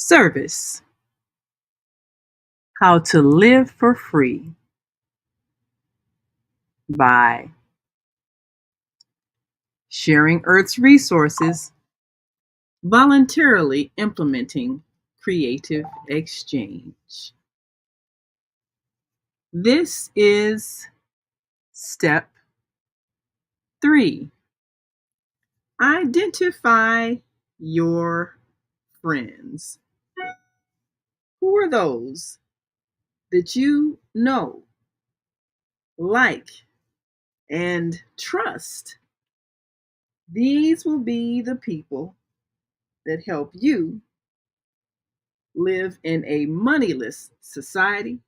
Service: How to Live for Free by sharing Earth's resources, voluntarily implementing creative exchange. This is step 3. Identify your friends. Who are those that you know, like, and trust? These will be the people that help you live in a moneyless society,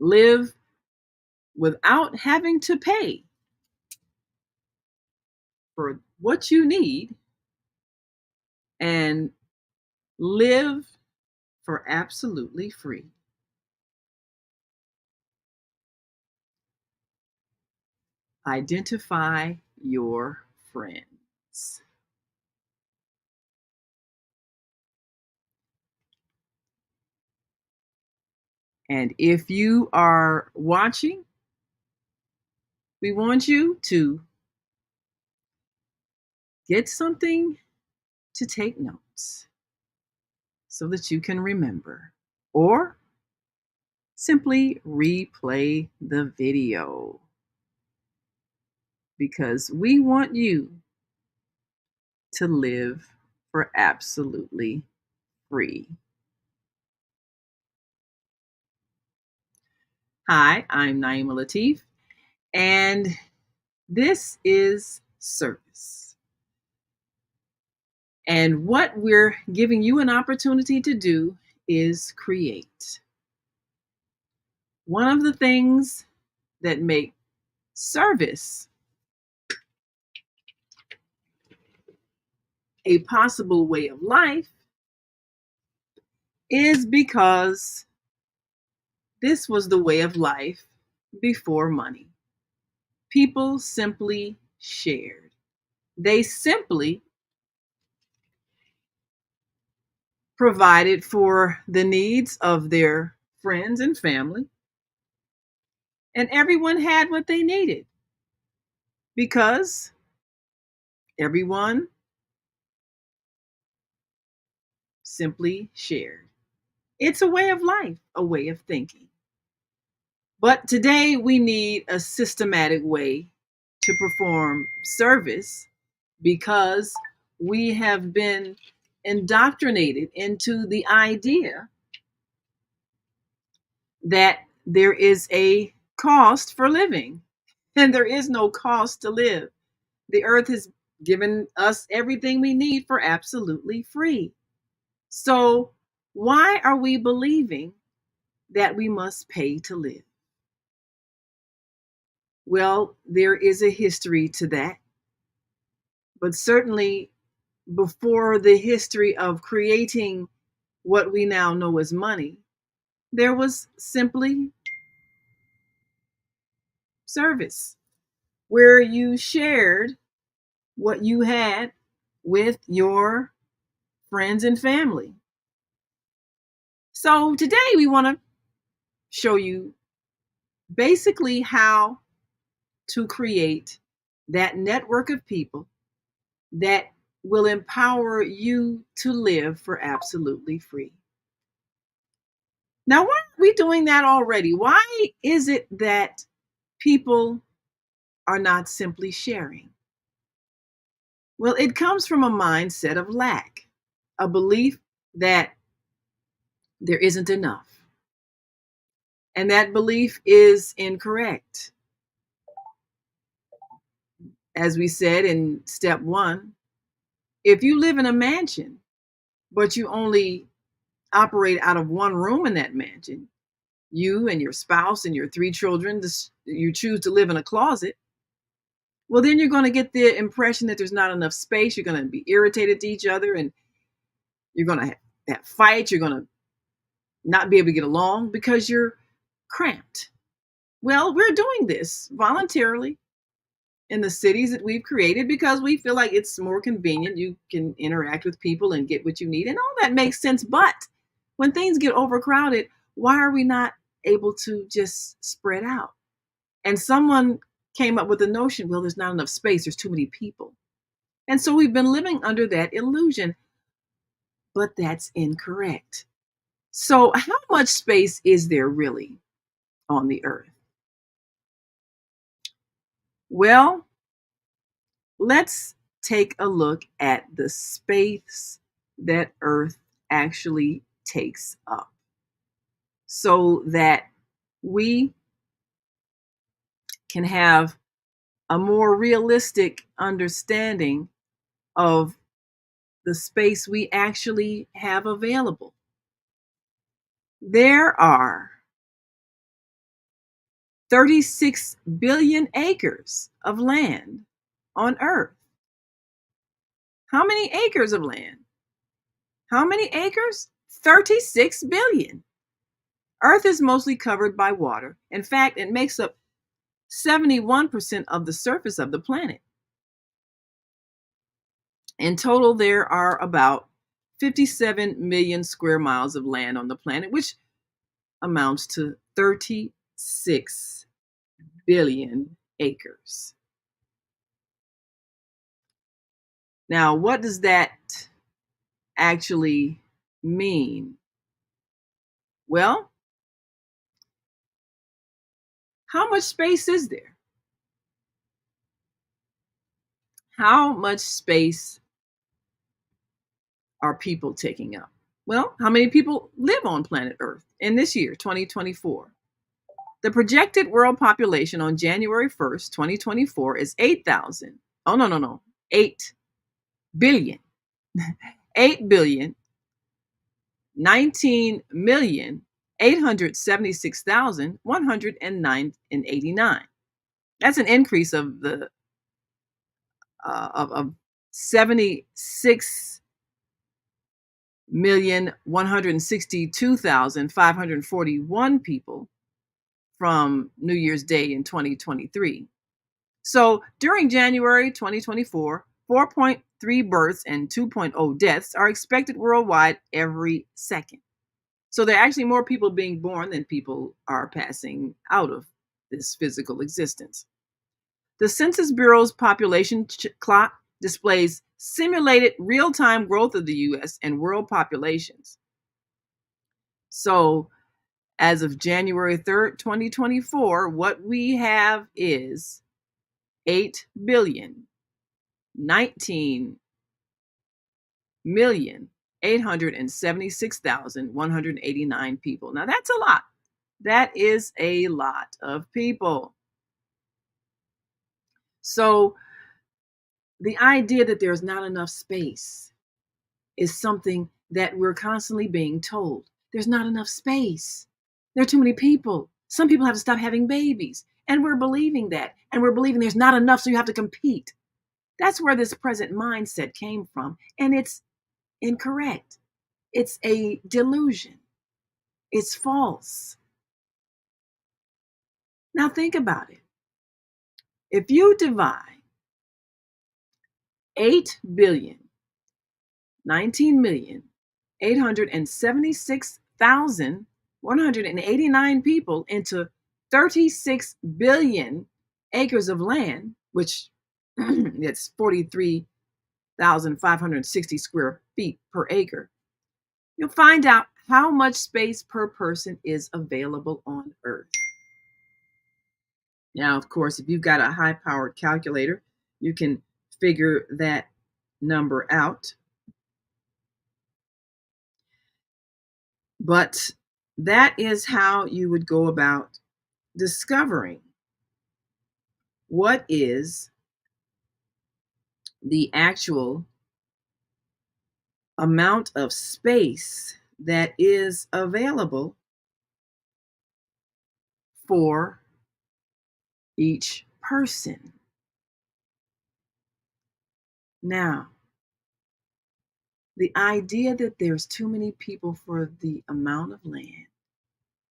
live without having to pay for what you need, and live for absolutely free. Identify your friends. And if you are watching, we want you to get something to take notes so that you can remember, or simply replay the video, because we want you to live for absolutely free. Hi, I'm Naima Latif, and this is Service. And what we're giving you an opportunity to do is create. One of the things that make service a possible way of life is because this was the way of life before money. People simply shared. They simply provided for the needs of their friends and family, and everyone had what they needed because everyone simply shared. It's a way of life, a way of thinking. But today we need a systematic way to perform service because we have been indoctrinated into the idea that there is a cost for living, and there is no cost to live. The earth has given us everything we need for absolutely free. So, why are we believing that we must pay to live? Well, there is a history to that, but certainly before the history of creating what we now know as money, there was simply service where you shared what you had with your friends and family. So today we want to show you basically how to create that network of people that will empower you to live for absolutely free. Now, why are we doing that already? Why is it that people are not simply sharing? Well, it comes from a mindset of lack, a belief that there isn't enough. And that belief is incorrect. As we said in step 1, if you live in a mansion, but you only operate out of one room in that mansion, you and your spouse and your 3 children, you choose to live in a closet, well, then you're going to get the impression that there's not enough space. You're going to be irritated to each other, and you're going to have fights. You're going to not be able to get along because you're cramped. Well, we're doing this voluntarily in the cities that we've created because we feel like it's more convenient. You can interact with people and get what you need, and all that makes sense. But when things get overcrowded, why are we not able to just spread out? And someone came up with the notion, well, there's not enough space, there's too many people. And so we've been living under that illusion, but that's incorrect. So, how much space is there really on the earth? Well, let's take a look at the space that Earth actually takes up so that we can have a more realistic understanding of the space we actually have available. There are 36 billion acres of land on Earth. How many acres of land? How many acres? 36 billion. Earth is mostly covered by water. In fact, it makes up 71% of the surface of the planet. In total, there are about 57 million square miles of land on the planet, which amounts to 36 billion acres. Now, what does that actually mean? Well, how much space is there? How much space are people taking up? Well, how many people live on planet Earth in this year, 2024? The projected world population on January 1st, 2024 is 8,000. Oh, no. 8 billion. 8 billion 19,876,189. That's an increase of the of 76,162,541 people from New Year's Day in 2023. So during January 2024, 4.3 births and 2.0 deaths are expected worldwide every second. So there are actually more people being born than people are passing out of this physical existence. The Census Bureau's population clock displays simulated real-time growth of the US and world populations. So as of January 3rd, 2024, what we have is 8 billion 19,876,189 people. Now that's a lot. That is a lot of people. So the idea that there's not enough space is something that we're constantly being told. There's not enough space. There are too many people. Some people have to stop having babies. And we're believing that. And we're believing there's not enough, so you have to compete. That's where this present mindset came from. And it's incorrect. It's a delusion. It's false. Now think about it. If you divide 8 billion 19,876,189 people into 36 billion acres of land, which it's 43,560 square feet per acre, you'll find out how much space per person is available on Earth. Now, of course, if you've got a high-powered calculator, you can figure that number out. But that is how you would go about discovering what is the actual amount of space that is available for each person. Now, the idea that there's too many people for the amount of land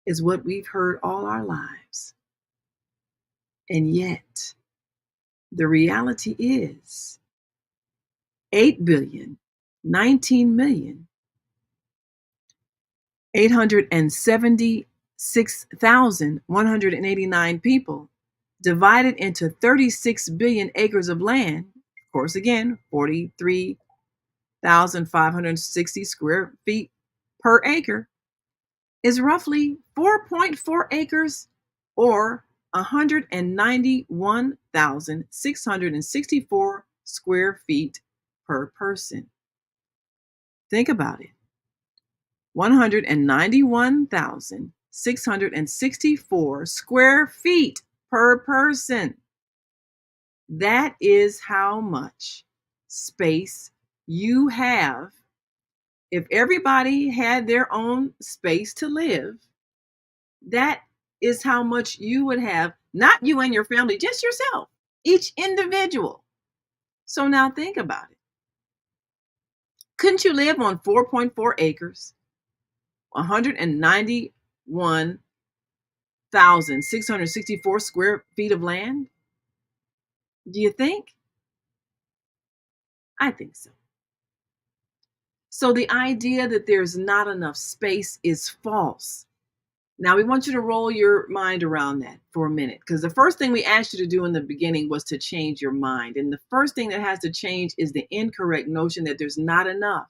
is what we've heard all our lives. And yet, The reality is 8,19,876,189 people divided into 36 billion acres of land. Of course, again, 43,560 square feet per acre is roughly 4.4 acres or 191,664 square feet per person. Think about it. 191,664 square feet per person. That is how much space you have. If everybody had their own space to live, that is how much you would have, not you and your family, just yourself, each individual. So now think about it. Couldn't you live on 4.4 acres, 191,664 square feet of land? Do you think? I think so. So the idea that there's not enough space is false. Now, we want you to roll your mind around that for a minute, because the first thing we asked you to do in the beginning was to change your mind. And the first thing that has to change is the incorrect notion that there's not enough,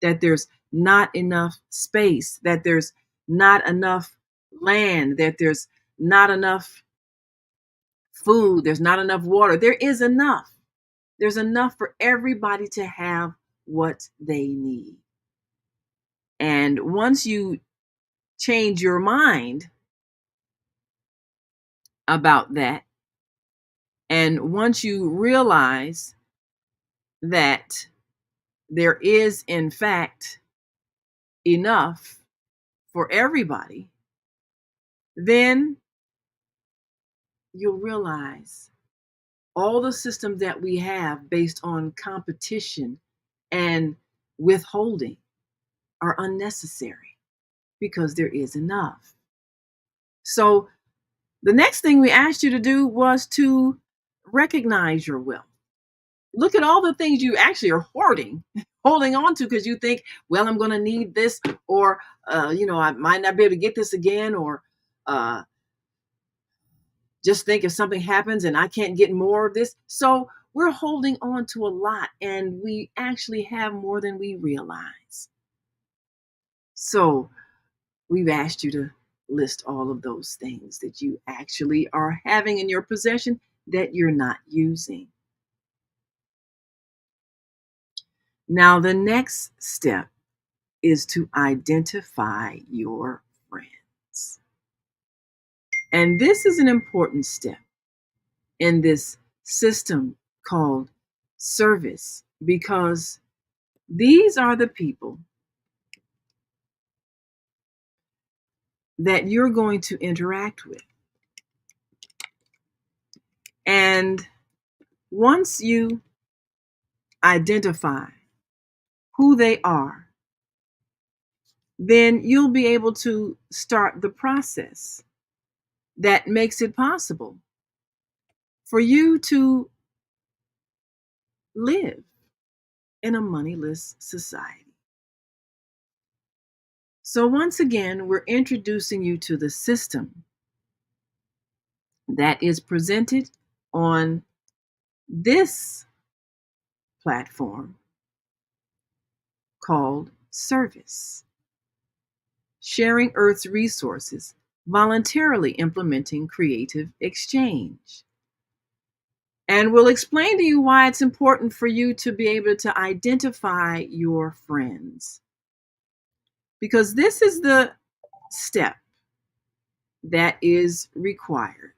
that there's not enough space, that there's not enough land, that there's not enough food, there's not enough water. There is enough. There's enough for everybody to have what they need. And once you change your mind about that, and once you realize that there is, in fact, enough for everybody, then you'll realize all the systems that we have based on competition and withholding are unnecessary because there is enough. So the next thing we asked you to do was to recognize your wealth. Look at all the things you actually are hoarding, holding on to because you think, well, I'm going to need this, or, I might not be able to get this again, or uh, just think if something happens and I can't get more of this. So we're holding on to a lot, and we actually have more than we realize. So we've asked you to list all of those things that you actually are having in your possession that you're not using. Now, the next step is to identify your friends. And this is an important step in this system called service, because these are the people that you're going to interact with. And once you identify who they are, then you'll be able to start the process that makes it possible for you to live in a moneyless society. So, once again, we're introducing you to the system that is presented on this platform called service, sharing Earth's resources, voluntarily implementing creative exchange. And we'll explain to you why it's important for you to be able to identify your friends. Because this is the step that is required.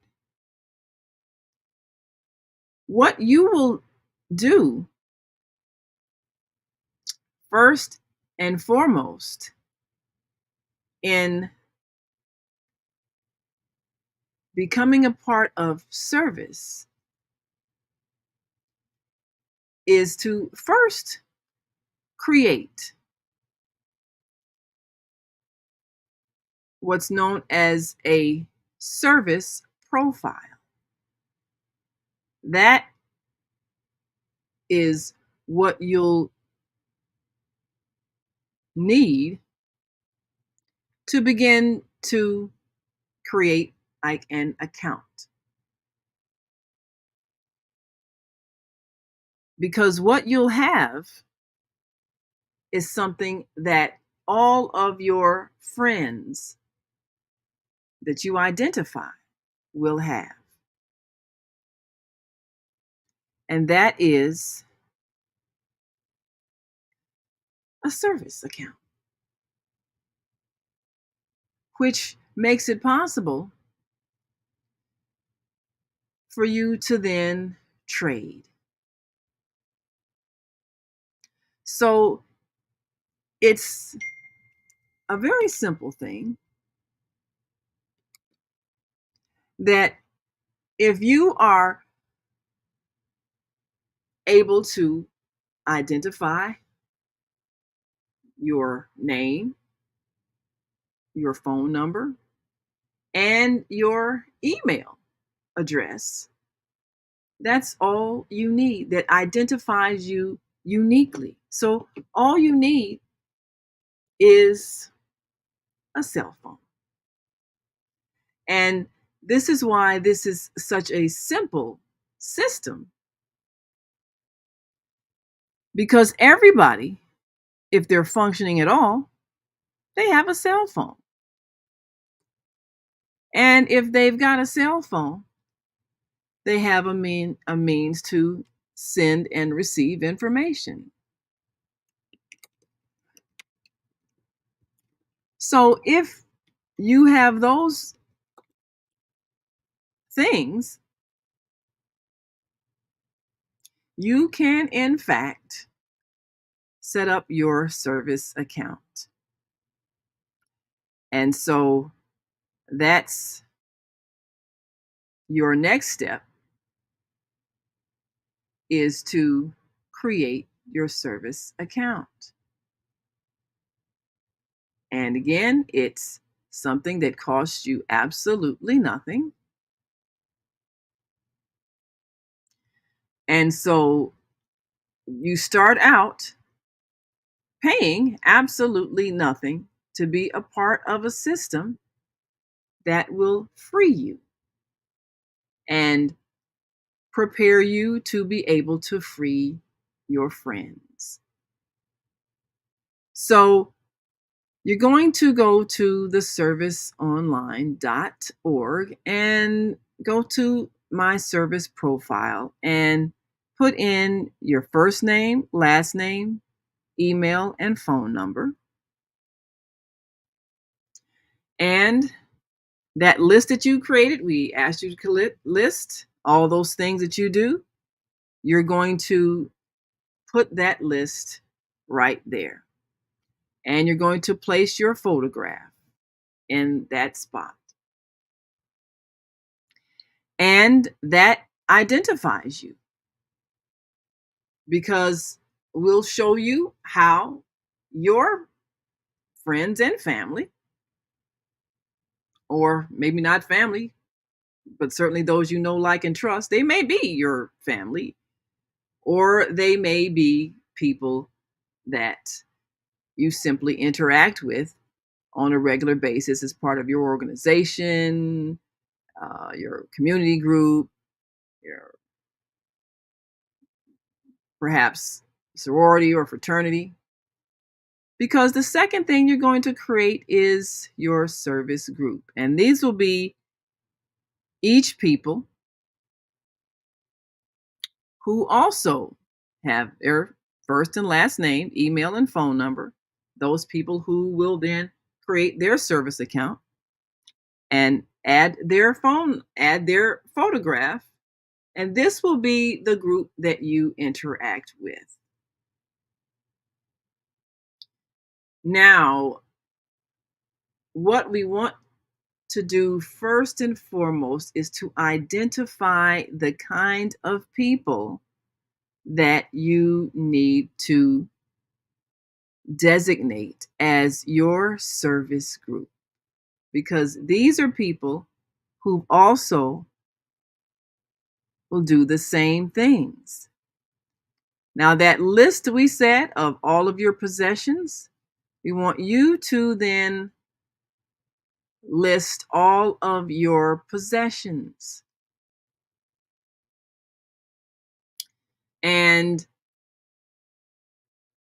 What you will do first and foremost in becoming a part of service is to first create what's known as a service profile. That is what you'll need to begin to create like an account. Because what you'll have is something that all of your friends that you identify will have. And that is a service account, which makes it possible for you to then trade. So it's a very simple thing that if you are able to identify your name, your phone number, and your email address, that's all you need that identifies you uniquely. So all you need is a cell phone. And this is why this is such a simple system, because everybody, if they're functioning at all, they have a cell phone. And if they've got a cell phone, they have a means to send and receive information. So if you have those things, you can in fact set up your service account. And so that's your next step, is to create your service account. And again, it's something that costs you absolutely nothing. And so you start out paying absolutely nothing to be a part of a system that will free you and prepare you to be able to free your friends. So you're going to go to theserviceonline.org and go to my service profile and put in your first name, last name, email, and phone number. And that list that you created, we asked you to list all those things that you do. You're going to put that list right there. And you're going to place your photograph in that spot. And that identifies you, because we'll show you how your friends and family, or maybe not family, but certainly those you know, like, and trust, they may be your family, or they may be people that you simply interact with on a regular basis as part of your organization, your community group, your perhaps sorority or fraternity. Because the second thing you're going to create is your service group. And these will be each people who also have their first and last name, email, and phone number. Those people who will then create their service account and add their photograph. And this will be the group that you interact with. Now, what we want to do first and foremost is to identify the kind of people that you need to designate as your service group, because these are people who've also will do the same things. Now, that list we said of all of your possessions, we want you to then list all of your possessions. And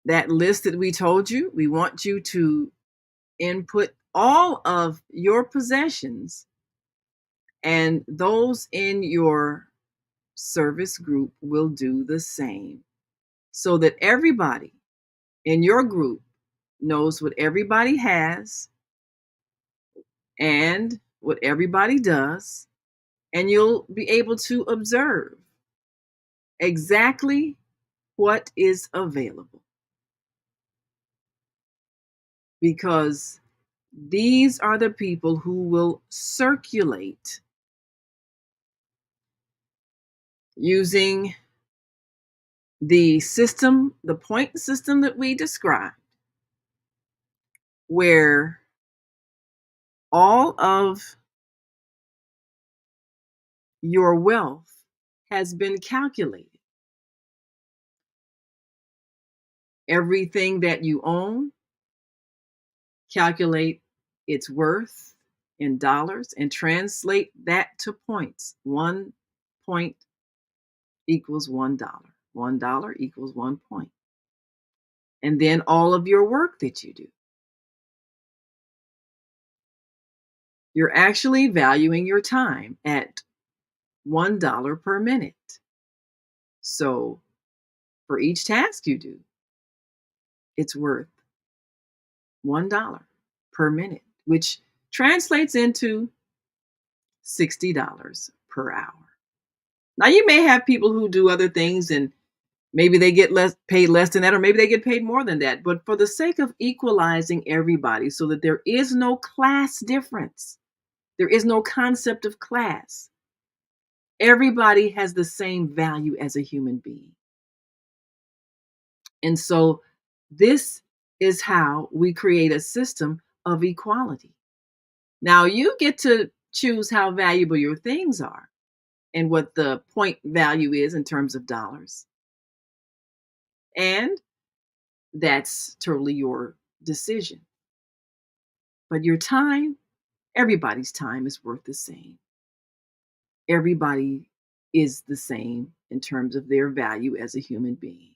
that list that we told you, we want you to input all of your possessions, and those in your service group will do the same, so that everybody in your group knows what everybody has and what everybody does, and you'll be able to observe exactly what is available, because these are the people who will circulate using the system, the point system that we described, where all of your wealth has been calculated. Everything that you own, calculate its worth in dollars and translate that to points. 1 point equals $1. $1 equals 1 point. And then all of your work that you do. You're actually valuing your time at $1 per minute. So for each task you do, it's worth $1 per minute, which translates into $60 per hour. Now, you may have people who do other things and maybe they get paid less than that, or maybe they get paid more than that. But for the sake of equalizing everybody so that there is no class difference, there is no concept of class, everybody has the same value as a human being. And so this is how we create a system of equality. Now, you get to choose how valuable your things are and what the point value is in terms of dollars. And that's totally your decision. But your time, everybody's time is worth the same. Everybody is the same in terms of their value as a human being.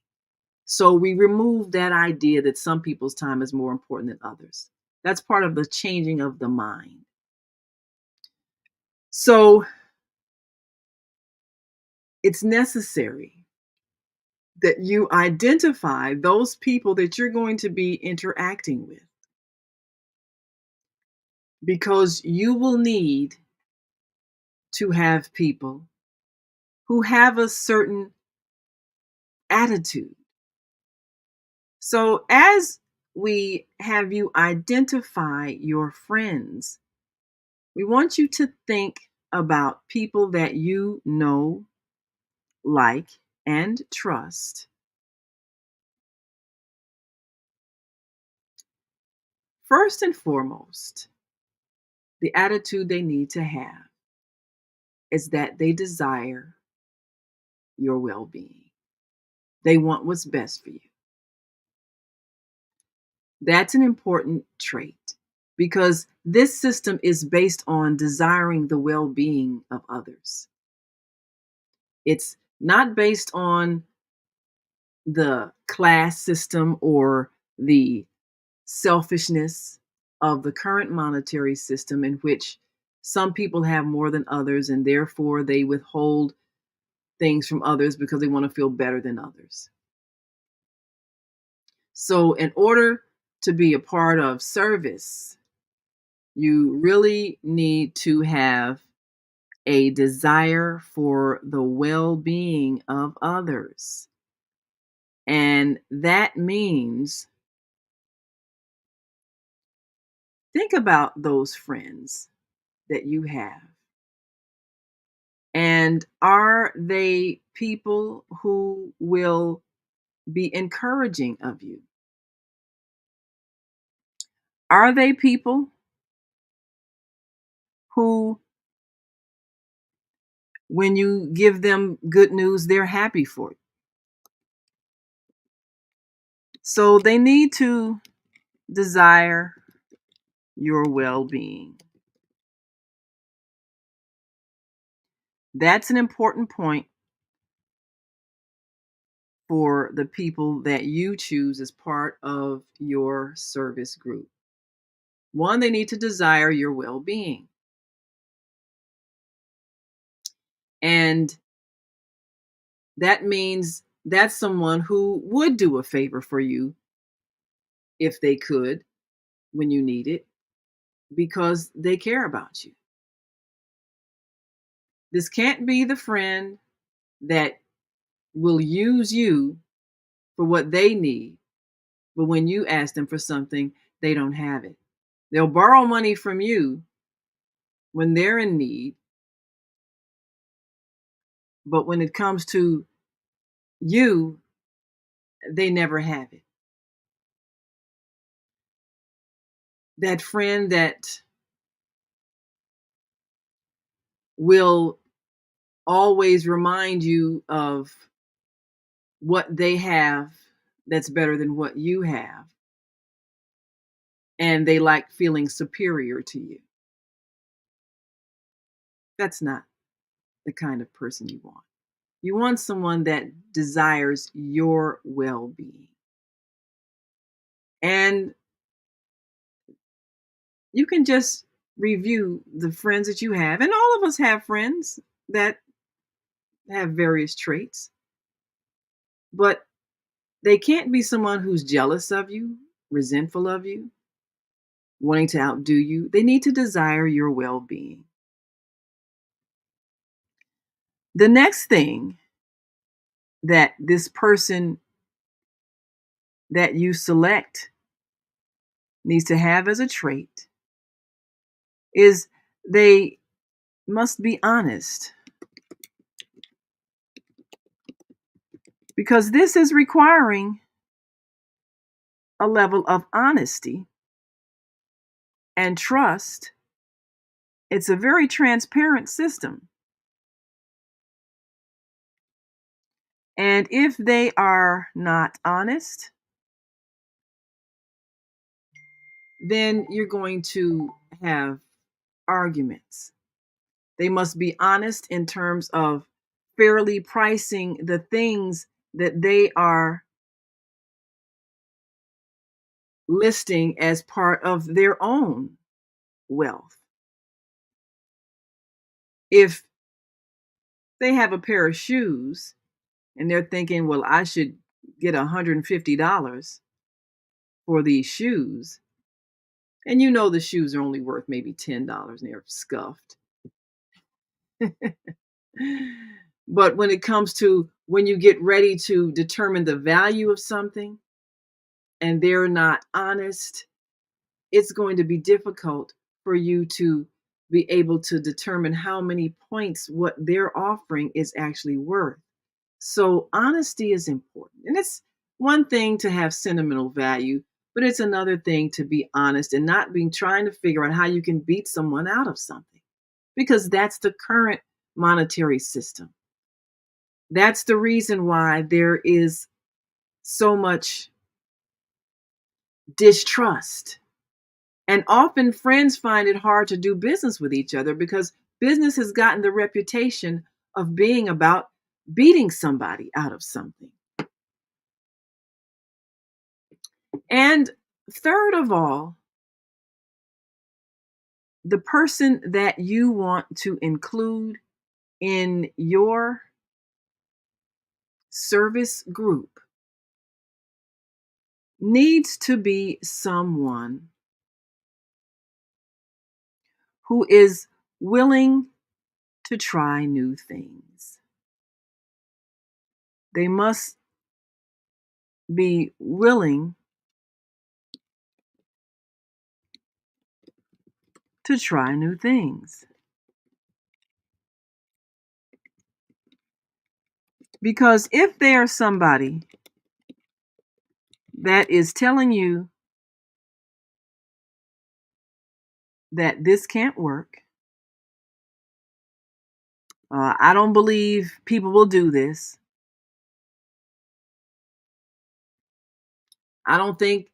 So we remove that idea that some people's time is more important than others. That's part of the changing of the mind. So it's necessary that you identify those people that you're going to be interacting with, because you will need to have people who have a certain attitude. So, as we have you identify your friends, we want you to think about people that you know, like, and trust. First and foremost, the attitude they need to have is that they desire your well being, they want what's best for you. That's an important trait, because this system is based on desiring the well being of others. It's not based on the class system or the selfishness of the current monetary system, in which some people have more than others and therefore they withhold things from others because they want to feel better than others. So, in order to be a part of service, you really need to have a desire for the well being of others. And that means, think about those friends that you have. And are they people who will be encouraging of you? Are they people who When you give them good news, they're happy for you. So they need to desire your well being. That's an important point for the people that you choose as part of your service group. One, they need to desire your well being. And that means that's someone who would do a favor for you if they could when you need it because they care about you. This can't be the friend that will use you for what they need, but when you ask them for something, they don't have it. They'll borrow money from you when they're in need, but when it comes to you, they never have it. That friend that will always remind you of what they have that's better than what you have, and they like feeling superior to you. That's not the kind of person you want. You want someone that desires your well being. And you can just review the friends that you have. And all of us have friends that have various traits, but they can't be someone who's jealous of you, resentful of you, wanting to outdo you. They need to desire your well being. The next thing that this person that you select needs to have as a trait is they must be honest, because this is requiring a level of honesty and trust. It's a very transparent system. And if they are not honest, then you're going to have arguments. They must be honest in terms of fairly pricing the things that they are listing as part of their own wealth. If they have a pair of shoes and they're thinking, well, I should get $150 for these shoes, and you know the shoes are only worth maybe $10 and they're scuffed. But when it comes to when you get ready to determine the value of something and they're not honest, it's going to be difficult for you to be able to determine how many points what they're offering is actually worth. So, honesty is important. And it's one thing to have sentimental value, but it's another thing to be honest and not being trying to figure out how you can beat someone out of something, because that's the current monetary system. That's the reason why there is so much distrust. And often friends find it hard to do business with each other because business has gotten the reputation of being about beating somebody out of something. And third of all, the person that you want to include in your service group needs to be someone who is willing to try new things. They must be willing to try new things. Because if they are somebody that is telling you that this can't work, I don't believe people will do this. I don't think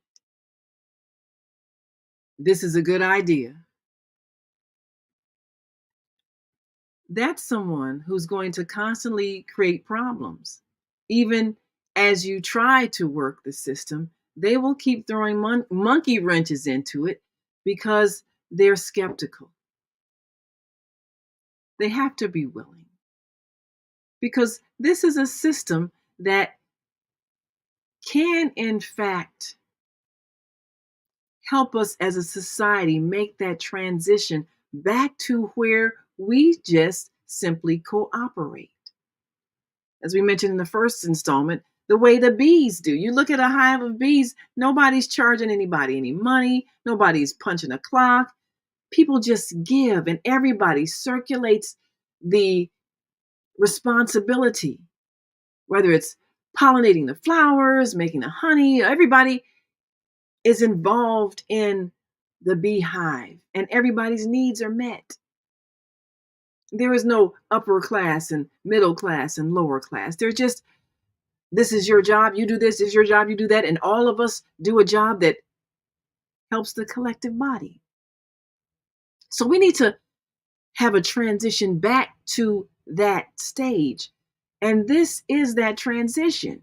this is a good idea. That's someone who's going to constantly create problems. Even as you try to work the system, they will keep throwing monkey wrenches into it because they're skeptical. They have to be willing because this is a system that can, in fact, help us as a society make that transition back to where we just simply cooperate. As we mentioned in the first installment, the way the bees do. You look at a hive of bees, nobody's charging anybody any money, nobody's punching a clock. People just give, and everybody circulates the responsibility, whether it's pollinating the flowers, making the honey, everybody is involved in the beehive, and everybody's needs are met. There is no upper class and middle class and lower class. They're just, this is your job, you do this is your job, you do that, and all of us do a job that helps the collective body. So we need to have a transition back to that stage. And this is that transition.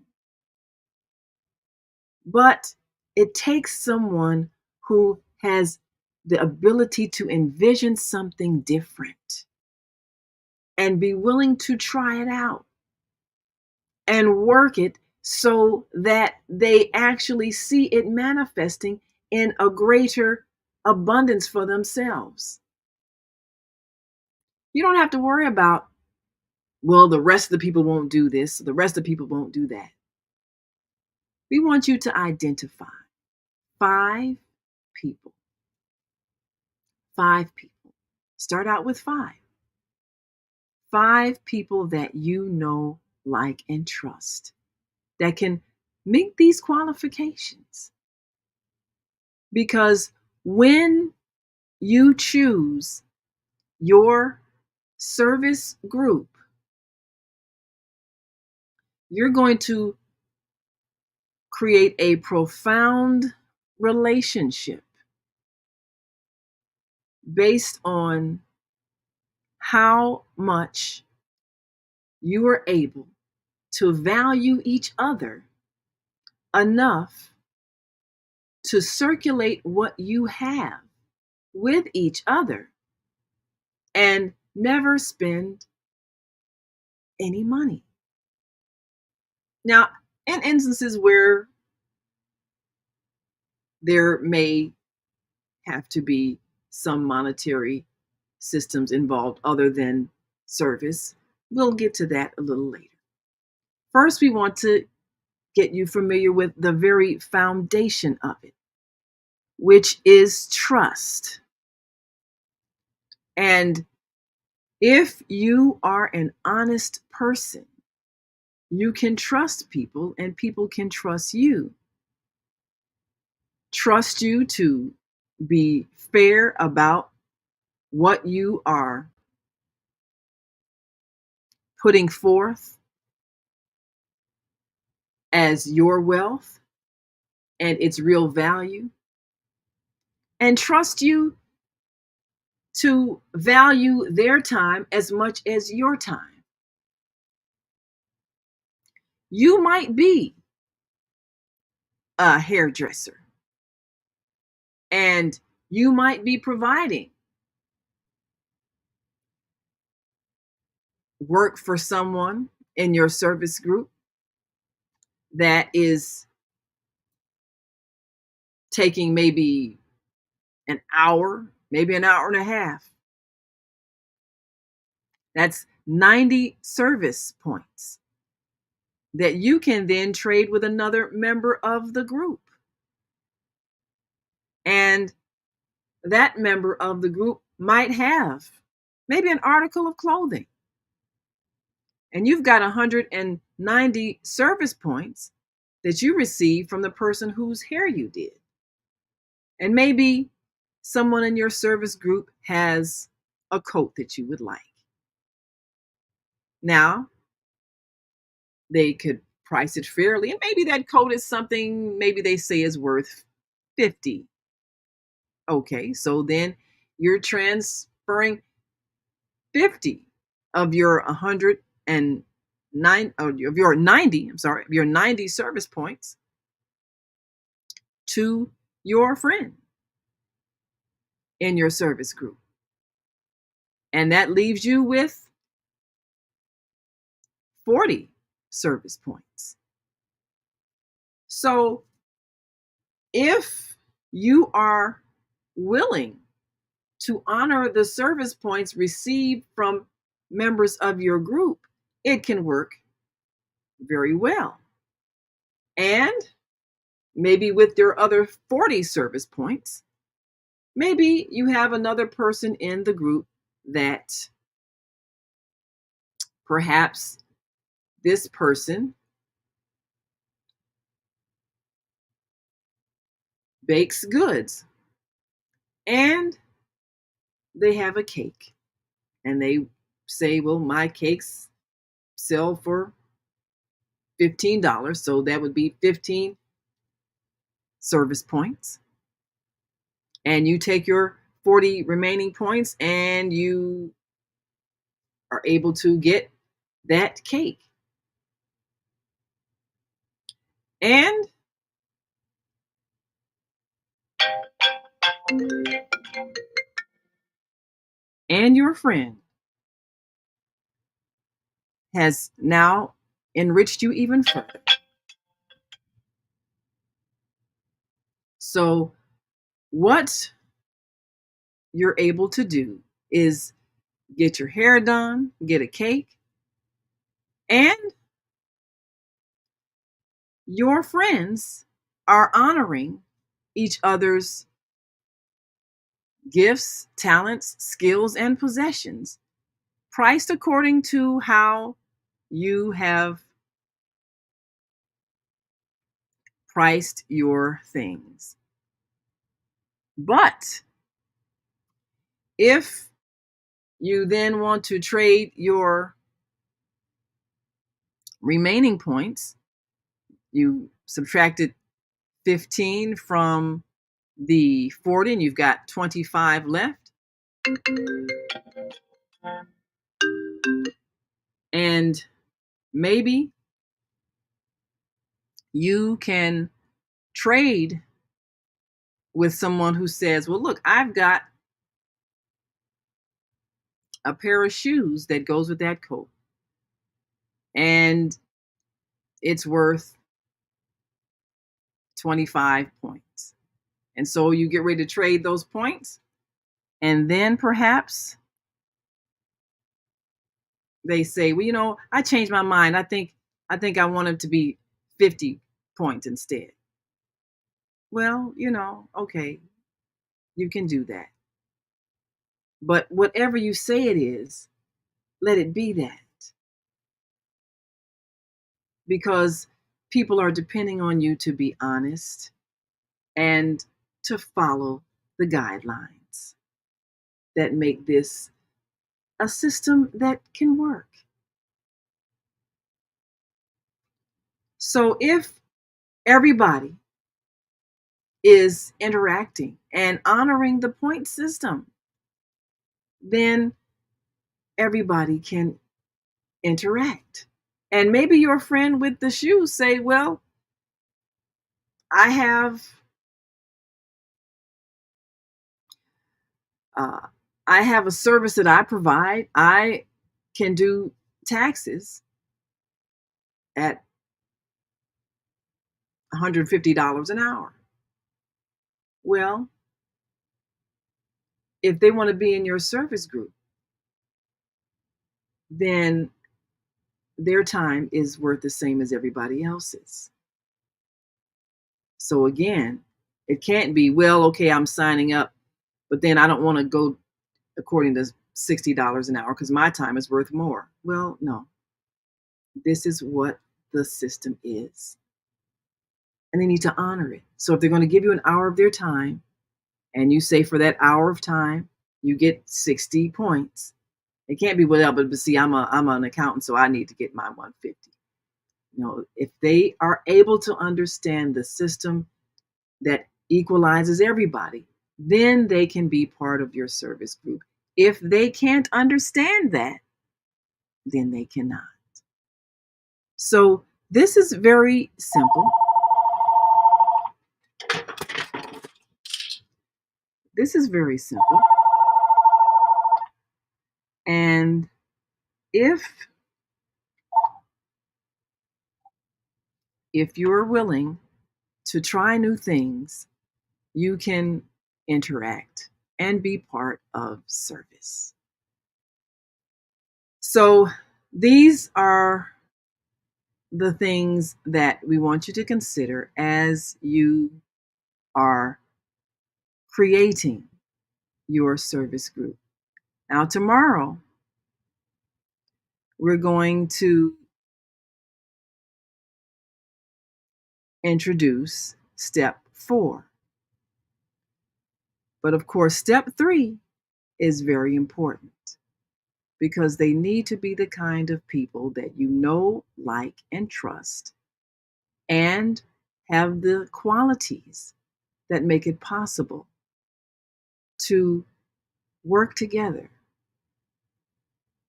But it takes someone who has the ability to envision something different and be willing to try it out and work it so that they actually see it manifesting in a greater abundance for themselves. You don't have to worry about, well, the rest of the people won't do this, the rest of the people won't do that. We want you to identify 5 people. 5 people. Start out with 5. 5 people that you know, like, and trust that can meet these qualifications. Because when you choose your service group, you're going to create a profound relationship based on how much you are able to value each other enough to circulate what you have with each other and never spend any money. Now, in instances where there may have to be some monetary systems involved other than service, we'll get to that a little later. First, we want to get you familiar with the very foundation of it, which is trust. And if you are an honest person, you can trust people and people can trust you. Trust you to be fair about what you are putting forth as your wealth and its real value, and trust you to value their time as much as your time. You might be a hairdresser and you might be providing work for someone in your service group that is taking maybe an hour, maybe an hour and a half. That's 90 service points that you can then trade with another member of the group. And that member of the group might have maybe an article of clothing. And you've got 190 service points that you received from the person whose hair you did. And maybe someone in your service group has a coat that you would like. Now, they could price it fairly, and maybe that coat is something maybe they say is worth 50. Okay, so then you're transferring 50 of your 109 of your 90, I'm sorry, of your 90 service points to your friend in your service group. And that leaves you with 40 service points. So if you are willing to honor the service points received from members of your group, it can work very well. And maybe with your other 40 service points, maybe you have another person in the group that perhaps this person bakes goods and they have a cake and they say, well, my cakes sell for $15. So that would be 15 service points. And you take your 40 remaining points and you are able to get that cake. And your friend has now enriched you even further. So what you're able to do is get your hair done, get a cake, and your friends are honoring each other's gifts, talents, skills, and possessions, priced according to how you have priced your things. But if you then want to trade your remaining points, you subtracted 15 from the 40 and you've got 25 left. And maybe you can trade with someone who says, well, look, I've got a pair of shoes that goes with that coat. And it's worth 25 points. And so you get ready to trade those points. And then perhaps they say, well, I changed my mind. I think I want it to be 50 points instead. Well, okay, you can do that. But whatever you say it is, let it be that. Because people are depending on you to be honest and to follow the guidelines that make this a system that can work. So if everybody is interacting and honoring the point system, then everybody can interact. And maybe your friend with the shoes say, well, I have uh, a service that I provide. I can do taxes at $150 an hour. Well, if they want to be in your service group, then their time is worth the same as everybody else's. So again, it can't be, well, okay, I'm signing up, but then I don't want to go according to $60 an hour because my time is worth more. Well, no. This is what the system is. And they need to honor it. So if they're going to give you an hour of their time, and you say for that hour of time, you get 60 points, It can't be whatever, but see, I'm an accountant, so I need to get my 150. If they are able to understand the system that equalizes everybody, then they can be part of your service group. If they can't understand that, then they cannot. So this is very simple. This is very simple. And if you're willing to try new things, you can interact and be part of service. So these are the things that we want you to consider as you are creating your service group. Now, tomorrow, we're going to introduce step 4. But of course, step 3 is very important because they need to be the kind of people that you know, like, and trust, and have the qualities that make it possible to work together,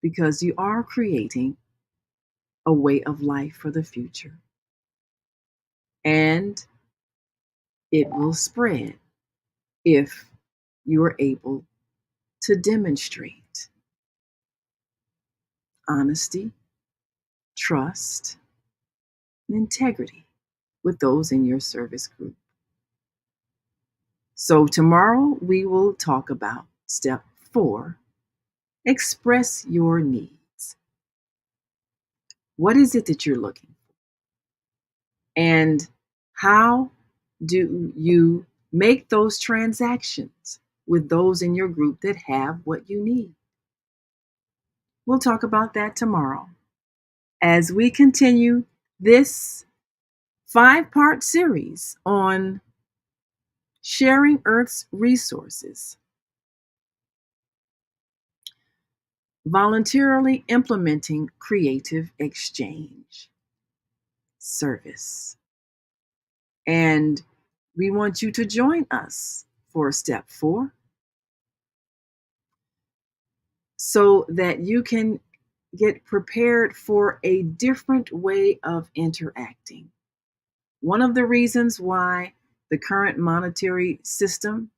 because you are creating a way of life for the future. And it will spread if you are able to demonstrate honesty, trust, and integrity with those in your service group. So, tomorrow we will talk about step 4: express your needs. What is it that you're looking for? And how do you make those transactions with those in your group that have what you need? We'll talk about that tomorrow as we continue this 5-part series on sharing Earth's resources, voluntarily implementing creative exchange service. And we want you to join us for step 4 so that you can get prepared for a different way of interacting. One of the reasons why the current monetary system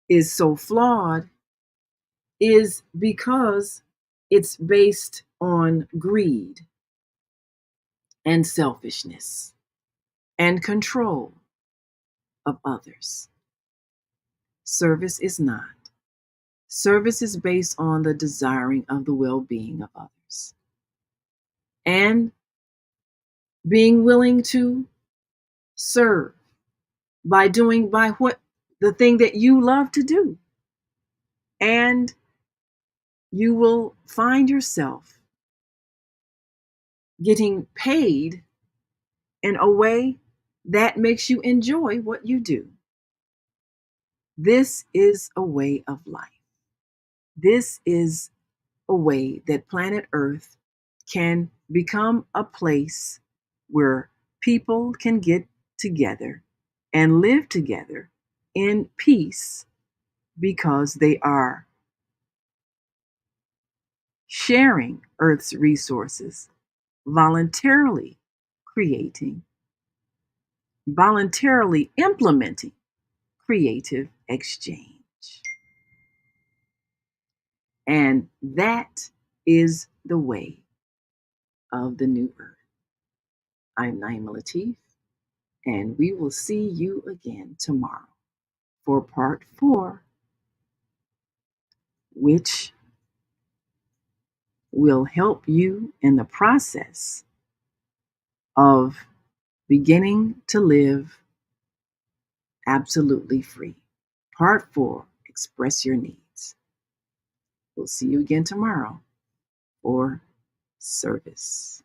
is so flawed is because it's based on greed and selfishness and control of others. Service is not. Service is based on the desiring of the well-being of others and being willing to serve by what the thing that you love to do. And you will find yourself getting paid in a way that makes you enjoy what you do. This is a way of life. This is a way that planet Earth can become a place where people can get together and live together in peace because they are sharing Earth's resources, voluntarily implementing creative exchange. And that is the way of the new earth. I'm Naima Latif, and we will see you again tomorrow for part 4, which will help you in the process of beginning to live absolutely free. Part 4: express your needs. We'll see you again tomorrow for service.